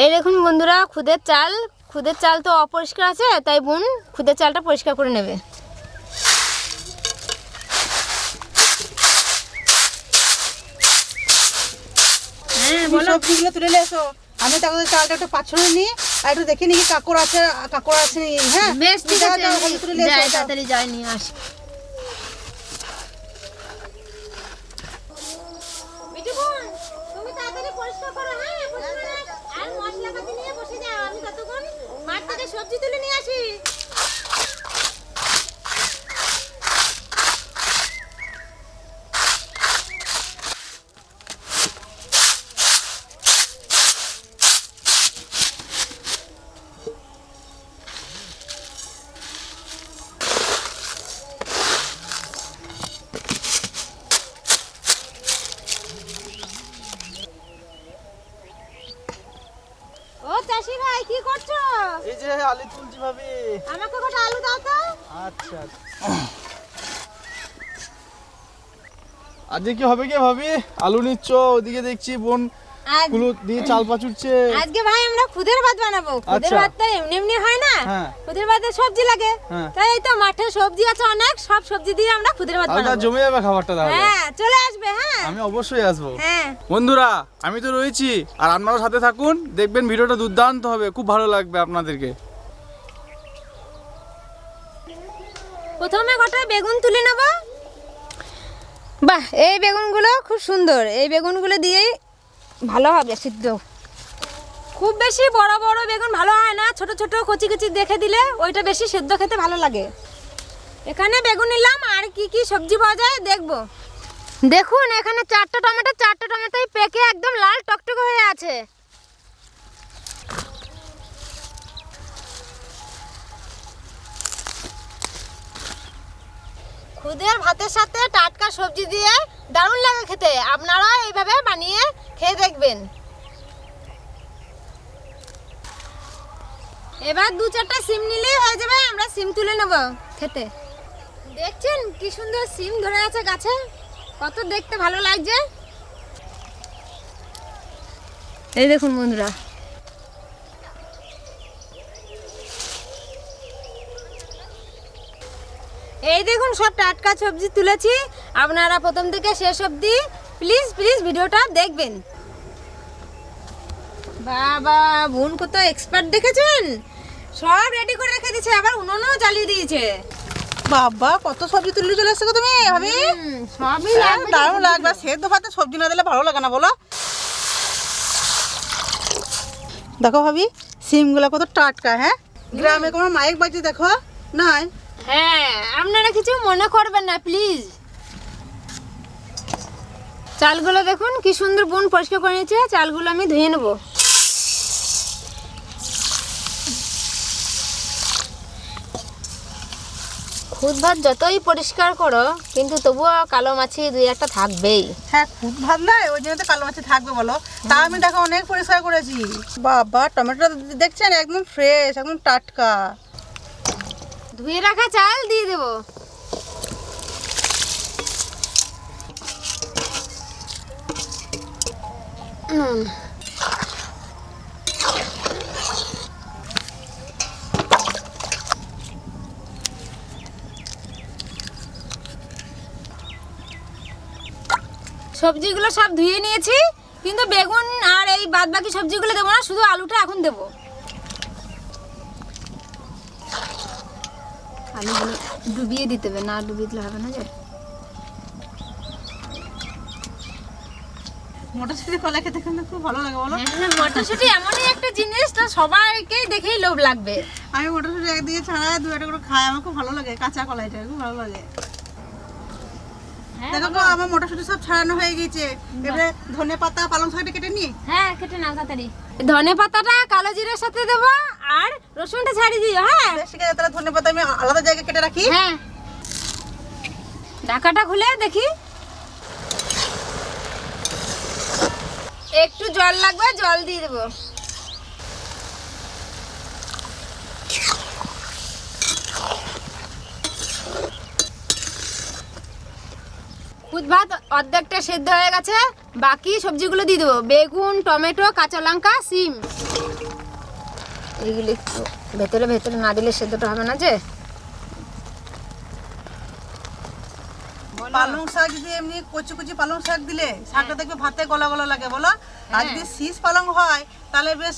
এই দেখুন বন্ধুরা, খুদের চাল তো অপরিষ্কার আছে, তাই বোন খুদের চালটা পরিষ্কার করে নেবে। হ্যাঁ বলো, সবজিগুলো তুলে নিয়ে এসো। আমি তাহলে চালটা একটু পাছড়ে নিই আর একটু দেখে নিই কাকড় আছে হ্যাঁ বেশ ঠিক আছে, যাই তাড়াতাড়ি যাই নিয়ে আসি। তুমি তাড়াতাড়ি পরিষ্কার করো, হ্যাঁ আর মশলাপাতি নিয়ে বসে যাও, আমি ততক্ষণ মাঠ থেকে সবজি তুলে নিয়ে আসি। ও চাষি ভাই, কি করছো? এই যে আলু তুলছি ভাবি। আমাকে কটা আলু দাও তো। আচ্ছা আজকে কি হবে কি ভাবি? আলু নিচ্ছ, ওদিকে দেখছি বোন কুলো দিয়ে চাল পাচুরছে। আজকে ভাই আমরা খুদের ভাত বানাবো। খুদের ভাতটা এমনি এমনি হয় না, খুদের ভাতে সবজি লাগে। তাই এই তো মাঠে সবজি আছে অনেক, সব সবজি দিয়ে আমরা খুদের ভাত বানাবো। আচ্ছা, জমে যাবে খাবারটা তাহলে। হ্যাঁ চলে আসবে। হ্যাঁ আমি অবশ্যই আসবো। হ্যাঁ বন্ধুরা, আমি তো রয়েছি, আর আপনারাও সাথে থাকুন, দেখবেন ভিডিওটা দুর্দান্ত হবে, খুব ভালো লাগবে আপনাদেরকে। প্রথমে কটা বেগুন তুলে নেব। বাহ, এই বেগুনগুলো খুব সুন্দর, এই বেগুনগুলো দিয়েই ভালো হবে সিদ্ধ। খুব বেশি বড় বড় বেগুন ভালো হয় না, ছোট ছোট কচি কচি দেখে দিলে ওইটা বেশি সেদ্ধ খেতে ভালো লাগে। এখানে বেগুন নিলাম, আর কি কি সবজি পাওয়া যায় দেখবো। দেখুন এখানে চারটা টমেটোই পেকে একদম লাল টকটকে হয়ে আছে। খুদের ভাতের সাথে টাটকা সবজি দিয়ে দারুণ লাগে খেতে। আপনারা এইভাবে বানিয়ে খেয়ে দেখবেন। এবার 2-4টা সিম নিলেই হয়ে যাবে, আমরা সিম তুলে নেব খেতে। দেখছেন কি সুন্দর সিম ধরে আছে গাছে, কত দেখতে ভালো লাগছে। এই দেখুন বন্ধুরা, এই দেখুন সব টাটকা সবজি তুলেছি। আপনারা প্রথম থেকে শেষ অবধি প্লিজ ভিডিওটা দেখবেন। বাবা, বোন কত এক্সপার্ট দেখেছেন, সব রেডি করে রেখে দিয়েছে, আবার উনুনও জ্বালিয়ে দিয়েছে। বাবা, কত সবজি তুলে চলে এসেছো তুমি ভাবি। সবই লাগবে, দারুণ লাগবে। সেদ্ধ ভাতে সবজি না দিলে ভালো লাগে না বলো। দেখো ভাবি, সিমগুলো কত টাটকা। হ্যাঁ, গ্রামে কোনো মাইক বাজছে দেখো নাই। হ্যাঁ, আপনারা কিছু মনে করবেন না প্লিজ। চালগুলো দেখুন কি সুন্দর বোন পরিষ্কার করে নিয়েছে, চালগুলো আমি ধুয়ে নেব। খুদ ভাত যতই পরিষ্কার করো, কিন্তু তবুও কালো মাছি 2-1টা থাকবেই। হ্যাঁ, খুব ভাত নয়, ওই জন্য তো কালো মাছি থাকবে বলো। তা আমি দেখো অনেক পরিষ্কার করেছি। বাবা, টমেটো দেখছেন একদম ফ্রেশ, একদম টাটকা। ধুয়ে রাখা চাল দিয়ে দেব। সবজিগুলো সব ধুয়ে নিয়েছি, কিন্তু বেগুন আর এই বাদবাকি সবজিগুলো দেবো না, শুধু আলুটা এখন দেবো। আলুগুলো ডুবিয়ে দিতে হবে, না ডুবিয়ে দিলে হবে না। যে মটরশুঁটি কলা খেতে কিন্তু খুব ভালো লাগে বলো। মটরশুঁটি এমনই একটা জিনিস, তো সবাইকেই দেখেই লোভ লাগবে। আমি মটরশুঁটি একদিকে ছাড়া 2-1টা করে খাই, আমার খুব ভালো লাগে। কাঁচা কলাইটা খুব ভালো লাগে। দেখো তো, আমার মটরশুঁটি সব ছাড়ানো হয়ে গেছে। এবারে ধনে পাতা, পালং শাকটা কেটে নিই। হ্যাঁ, কেটে নাও তাড়াতাড়ি। ধনে পাতাটা কালো জিরার সাথে দেবো, আর রসুনটা ছাড়িয়ে দিও। হ্যাঁ ঠিক আছে, তাহলে ধনে পাতা আমি আলাদা জায়গায় কেটে রাখি। হ্যাঁ, ঢাকাটা খুলে দেখি। একটু জল লাগবে, জল দিয়ে দেবো। খুদ ভাত অর্ধেকটা সেদ্ধ হয়ে গেছে, বাকি সবজিগুলো দিয়ে দেবো। বেগুন, টমেটো, কাঁচা লঙ্কা, সিম। এইগুলি একটু ভেতরে ভেতরে না দিলে সেদ্ধটা হবে না যে। পালং শাক যদি এমনি কচি কচি পালং শাক দিলে শাকটা দেখবে ভাতে গলা গলা লাগে বলো। আর যদি শীষ পালং হয় তাহলে বেশ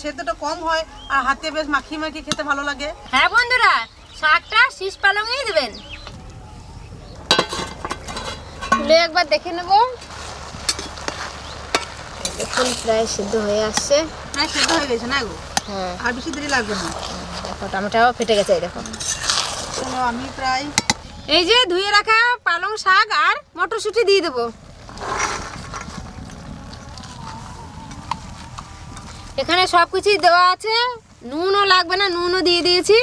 সেদ্ধটা কম হয় আর হাতে বেশ মাখিয়ে মাখিয়ে খেতে ভালো লাগে। হ্যাঁ বন্ধুরা, শাকটা শীষ পালংই দেবেন। তুলে একবার দেখে নেব। দেখুন প্রায় সিদ্ধ হয়ে আসছে। প্রায় সেদ্ধ হয়ে গেছে না গো? হ্যাঁ, আর বেশি দেরি লাগবে না। দেখো টমেটোও ফেটে গেছে, এই দেখো। চলো আমি প্রায় এই যে ধুয়ে রাখা পালং শাক আর মটরশুঁটি দিয়ে দেবো। এখানে সব কিছুই দেওয়া আছে, নুনও লাগবে না, নুনও দিয়ে দিয়েছি।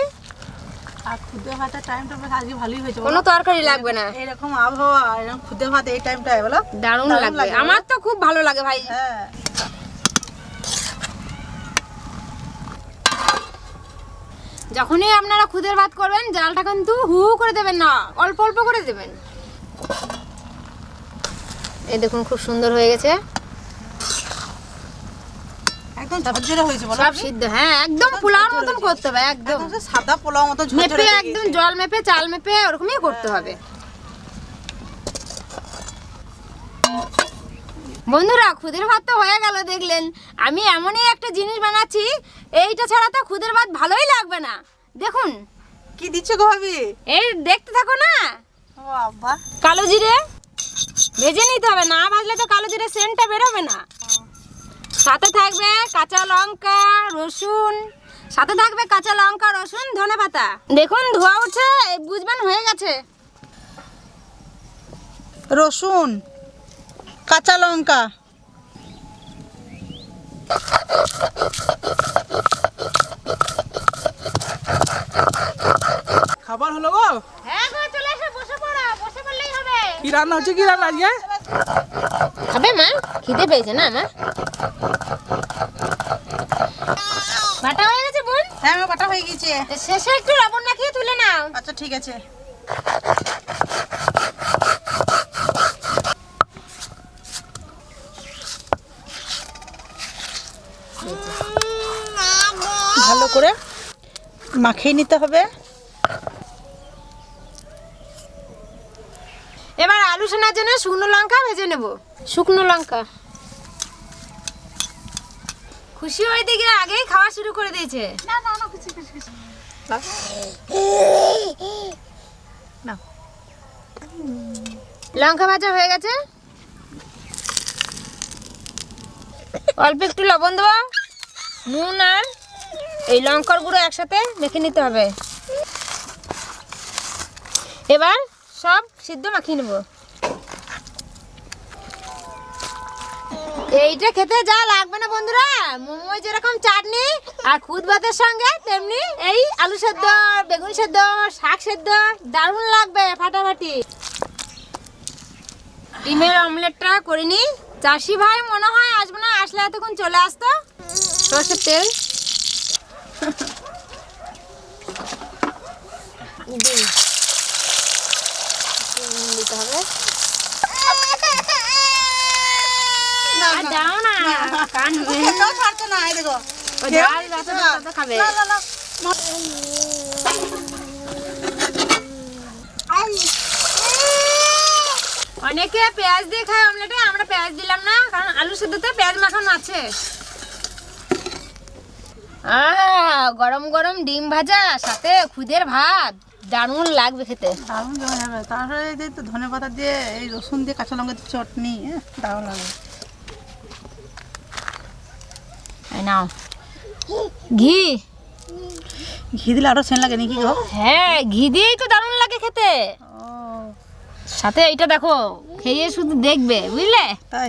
আর খুদে ভাতের টাইমটা বেশ আজকে ভালোই হয়েছে কোনো তরকারি লাগবে না। এরকম আবহাওয়া এরকম খুদে ভাত এই টাইমটায় বলো দারুণ লাগবে। আমার তো খুব ভালো লাগে ভাই। হ্যাঁ। যখনই আপনারা খুদের ভাত করবেন, জালটা কিন্তু হু করে দেবেন না, অল্প অল্প করে দেবেন। এই দেখুন খুব সুন্দর হয়ে গেছে, একদম ঝরঝরে হয়েছে বলো। সব সিদ্ধ। হ্যাঁ, একদম পোলাওর মতন করতে হবে, একদম একদম সাদা পোলাও মতো ঝরঝরে মেপে, হয়ে একদম গেছে। জল মেপে চাল মেপে ওরকমই করতে হবে। বন্ধুরা, খুদের ভাত তো হয়ে গেল দেখলেন। আমি এমনই একটা জিনিস বানাচ্ছি, এইটা ছাড়া তো খুদের ভাত ভালোই লাগবে না। দেখুন কি দিচ্ছ গো ভাবি? এই দেখতে থাকো না। বাবা কালো জিরে ভেজে নিতে হবে, না ভাজলে তো কালো জিরে সেন্টটা বেরোবে না। সাথে থাকবে কাঁচা লঙ্কা, রসুন, সাথে থাকবে কাঁচা লঙ্কা, রসুন, ধনেপাতা। দেখুন ধোয়া উঠছে, বুঝবেন হয়ে গেছে। রসুন, কাঁচা লঙ্কা, খাবার হলো গো? হ্যাঁ গো, চলে এসে বসে পড়ো, বসে পড়লেই হবে। কি রান্না হচ্ছে, কি রান্না আজকে? খাবে মা? খিদে পেয়েছে না আমার? বাটা হয়ে গেছে বোন? হ্যাঁ আমার বাটা হয়ে গেছে। শেষে একটু লবণ মাখিয়ে তুলে নাও। আচ্ছা ঠিক আছে। ভালো করে মাখিয়ে নিতে হবে। এবার আলু সোনার জন্য শুকনো লঙ্কা ভেজে নেব। শুকনো লঙ্কা। খুশি ওই দিকে আগেই খাওয়া শুরু করে দিয়েছে। না না না কিছু কিছু কিছু না। লঙ্কা ভাজা হয়ে গেছে, অল্প একটু লবণ দেবো, নুন আর এই লঙ্কার গুঁড়ো একসাথে মেখে নিতে হবে। এবার সব সিদ্ধ মাখিয়ে নেব। এইটা খেতে যা লাগবে না বন্ধুরা, মোমো যেরকম চাটনি আর খুদ ভাতের সঙ্গে তেমনি এই আলু সেদ্ধ, বেগুন সেদ্ধ, শাক সেদ্ধ দারুণ লাগবে, ফাটাফাটি। ডিমের অমলেটটা করিনি। চাষি ভাই মনে হয় আসবে না, আসলে এতক্ষণ চলে আসতো। সরষের তেল, ডিম দিতে হবে। আর দাও না, কানবে। খেতেও ছাড়ছে না, এই দেখো। ও ঝাল যত তত খাবে। না, না, না। অনেকে পেঁয়াজ দিয়ে খায় অমলেটে, আমরা পেঁয়াজ দিলাম না, কারণ আলু সেদ্ধতে পেঁয়াজ মাখানো আছে। গরম গরম ডিম ভাজা সাথে খুদের ভাত দারুণ লাগবে খেতে। দারুণ জমে যাবে। তারপরে এই যে ধনে পাতা দিয়ে এই রসুন দিয়ে কাঁচা লঙ্কা দিয়ে চটনি, দারুণ লাগবে। এই নাও ঘি। ঘি দিলে আরো সেন লাগে নাকি গো? হ্যাঁ, ঘি দিয়েই তো দারুণ লাগে খেতে। ও সাথে এইটা দেখো, খেয়ে শুধু দেখবে, বুঝলে? তাই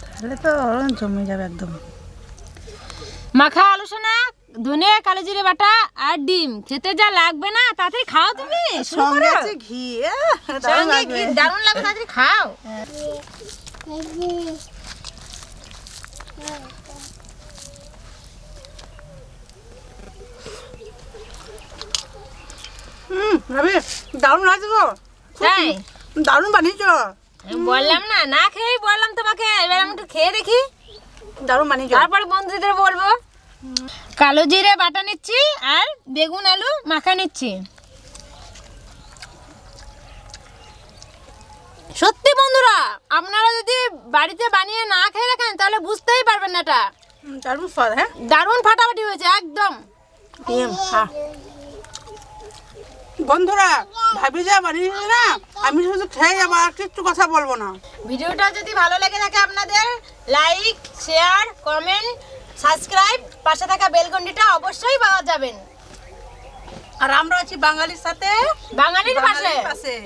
তাহলে তো জমে যাবে একদম। মাখা আলু সোনা, ধনে, কালো জিরে বাটা আর ডিম খেতে যা লাগবে না, তাড়াতাড়ি খাও তুমি। শুরু সঙ্গে করো। আছে ঘি, দারুণ সঙ্গে লাগবে। ঘি দারুণ লাগবে, তাড়াতাড়ি খাও। ভাবি দারুণ লাগছে গো। তাই দারুণ বানিয়েছো। আমি বললাম না, না খেয়েই বললাম তোমাকে, এবার আমি একটু খেয়ে দেখি, দারুণ বানিয়েছো। তারপর বন্ধুদের বলবো। কালো জিরে বাটা নিচ্ছি আর বেগুন আলু মাখা নিচ্ছি। সত্যি বন্ধুরা, আপনারা যদি বাড়িতে বানিয়ে না খেয়ে দেখেন তাহলে বুঝতেই পারবেন না এটা। দারুণ স্বাদ। হ্যাঁ, দারুণ ফাটাফাটি হয়েছে একদম। বন্ধুরা ভাবি যা বানিয়েছে না, আমি শুধু খেয়ে যাবো, আর কিচ্ছু কথা বলবো না। ভিডিওটা যদি ভালো লেগে থাকে আপনাদের লাইক, শেয়ার, কমেন্ট, সাবস্ক্রাইব, পাশে থাকা বেল ঘন্টিটা অবশ্যই পাওয়া যাবেন। আর আমরা আছি বাঙালির সাথে, বাঙালির পাশে। পাশে।